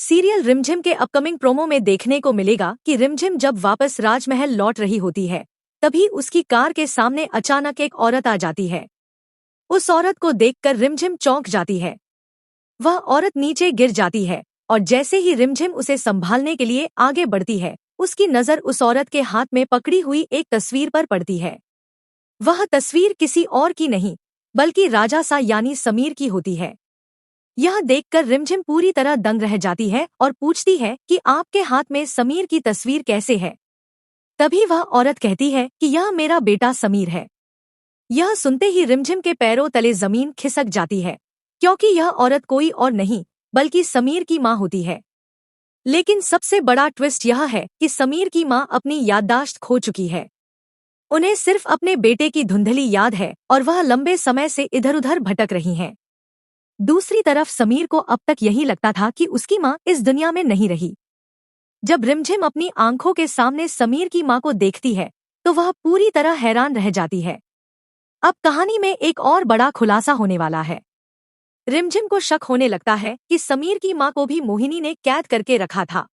Serial रिमझिम के upcoming promo में देखने को मिलेगा कि रिमझिम जब वापस राजमहल लौट रही होती है तभी उसकी कार के सामने अचानक एक औरत आ जाती है। उस औरत को देखकर रिमझिम चौंक जाती है। वह औरत नीचे गिर जाती है और जैसे ही रिमझिम उसे संभालने के लिए आगे बढ़ती है उसकी नज़र उस औरत के हाथ में पकड़ी हुई एक तस्वीर पर पड़ती है। वह तस्वीर किसी और की नहीं बल्कि राजा सा यानी समीर की होती है। यह देखकर रिमझिम पूरी तरह दंग रह जाती है और पूछती है कि आपके हाथ में समीर की तस्वीर कैसे है। तभी वह औरत कहती है कि यह मेरा बेटा समीर है। यह सुनते ही रिमझिम के पैरों तले जमीन खिसक जाती है क्योंकि यह औरत कोई और नहीं बल्कि समीर की माँ होती है। लेकिन सबसे बड़ा ट्विस्ट यह है कि समीर की माँ अपनी याददाश्त खो चुकी है। उन्हें सिर्फ अपने बेटे की धुंधली याद है और वह लंबे समय से इधर उधर भटक रही हैं। दूसरी तरफ समीर को अब तक यही लगता था कि उसकी माँ इस दुनिया में नहीं रही। जब रिमझिम अपनी आंखों के सामने समीर की माँ को देखती है तो वह पूरी तरह हैरान रह जाती है। अब कहानी में एक और बड़ा खुलासा होने वाला है। रिमझिम को शक होने लगता है कि समीर की माँ को भी मोहिनी ने कैद करके रखा था।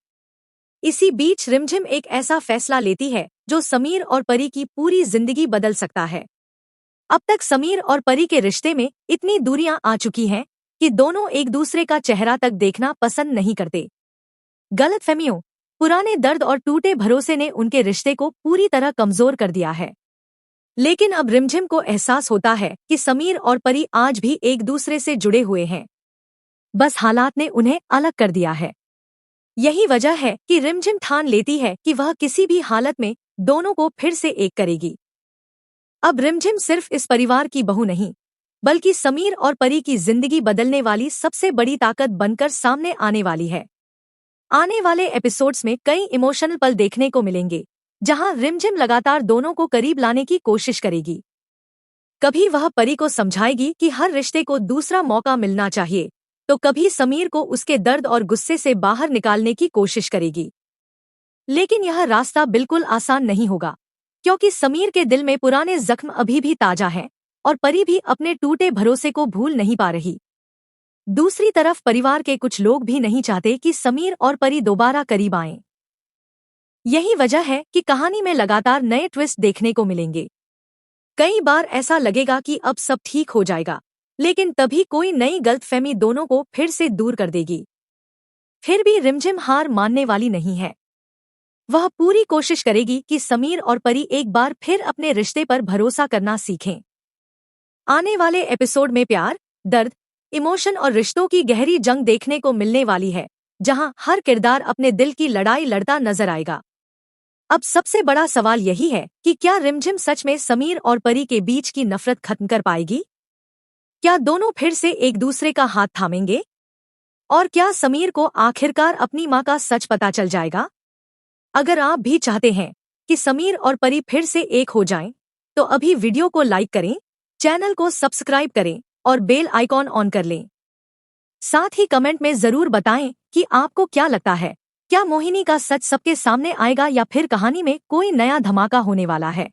इसी बीच रिमझिम एक ऐसा फैसला लेती है जो समीर और परी की पूरी जिंदगी बदल सकता है। अब तक समीर और परी के रिश्ते में इतनी दूरियां आ चुकी हैं कि दोनों एक दूसरे का चेहरा तक देखना पसंद नहीं करते। गलतफहमियों, पुराने दर्द और टूटे भरोसे ने उनके रिश्ते को पूरी तरह कमजोर कर दिया है। लेकिन अब रिमझिम को एहसास होता है कि समीर और परी आज भी एक दूसरे से जुड़े हुए हैं। बस हालात ने उन्हें अलग कर दिया है। यही वजह है कि रिमझिम ठान लेती है कि वह किसी भी हालत में दोनों को फिर से एक करेगी। अब रिमझिम सिर्फ इस परिवार की बहू नहीं बल्कि समीर और परी की जिंदगी बदलने वाली सबसे बड़ी ताकत बनकर सामने आने वाली है। आने वाले एपिसोड्स में कई इमोशनल पल देखने को मिलेंगे जहां रिमझिम लगातार दोनों को करीब लाने की कोशिश करेगी। कभी वह परी को समझाएगी कि हर रिश्ते को दूसरा मौका मिलना चाहिए तो कभी समीर को उसके दर्द और गुस्से से बाहर निकालने की कोशिश करेगी। लेकिन यह रास्ता बिल्कुल आसान नहीं होगा क्योंकि समीर के दिल में पुराने जख्म अभी भी ताजा हैं और परी भी अपने टूटे भरोसे को भूल नहीं पा रही। दूसरी तरफ परिवार के कुछ लोग भी नहीं चाहते कि समीर और परी दोबारा करीब आएं। यही वजह है कि कहानी में लगातार नए ट्विस्ट देखने को मिलेंगे। कई बार ऐसा लगेगा कि अब सब ठीक हो जाएगा, लेकिन तभी कोई नई गलतफहमी दोनों को फिर से दूर कर देगी। फिर भी रिमझिम हार मानने वाली नहीं है। वह पूरी कोशिश करेगी कि समीर और परी एक बार फिर अपने रिश्ते पर भरोसा करना सीखें। आने वाले एपिसोड में प्यार, दर्द, इमोशन और रिश्तों की गहरी जंग देखने को मिलने वाली है जहां हर किरदार अपने दिल की लड़ाई लड़ता नजर आएगा। अब सबसे बड़ा सवाल यही है कि क्या रिमझिम सच में समीर और परी के बीच की नफरत खत्म कर पाएगी? क्या दोनों फिर से एक दूसरे का हाथ थामेंगे? और क्या समीर को आखिरकार अपनी मां का सच पता चल जाएगा? अगर आप भी चाहते हैं कि समीर और परी फिर से एक हो जाएं, तो अभी वीडियो को लाइक करें, चैनल को सब्सक्राइब करें और बेल आइकॉन ऑन कर लें। साथ ही कमेंट में जरूर बताएं कि आपको क्या लगता है, क्या मोहिनी का सच सबके सामने आएगा या फिर कहानी में कोई नया धमाका होने वाला है।